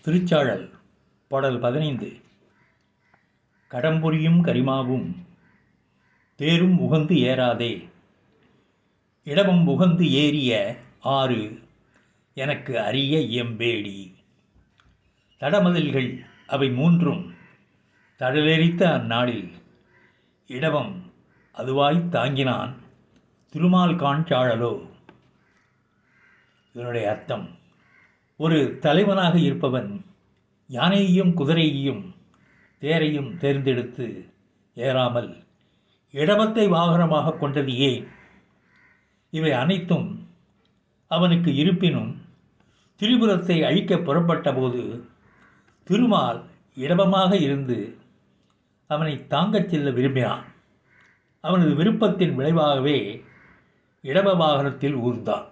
திருச்சாழல் பாடல் 15. கடம்புரியும் கரிமாவும் தேரும் உகந்து ஏறாதே, இடமும் உகந்து ஏறிய ஆறு எனக்கு அரிய இயம்பேடி. தடமதில்கள் அவை மூன்றும் தடலெரித்த அந்நாளில் இடவம் அதுவாய்த் தாங்கினான் திருமால் காண்சாழலோ. இதனுடைய அர்த்தம், ஒரு தலைவனாக இருப்பவன் யானையையும் குதிரையையும் தேரையும் தேர்ந்தெடுத்து ஏறாமல் இடமத்தை வாகனமாக கொண்டது ஏன்? இவை அனைத்தும் அவனுக்கு இருப்பினும் திரிபுரத்தை அழிக்க புறப்பட்ட போது திருமால் இடமமாக இருந்து அவனை தாங்கச் செல்ல விரும்பினான். அவனது விருப்பத்தின் விளைவாகவே இடப வாகனத்தில் ஊர்ந்தான்.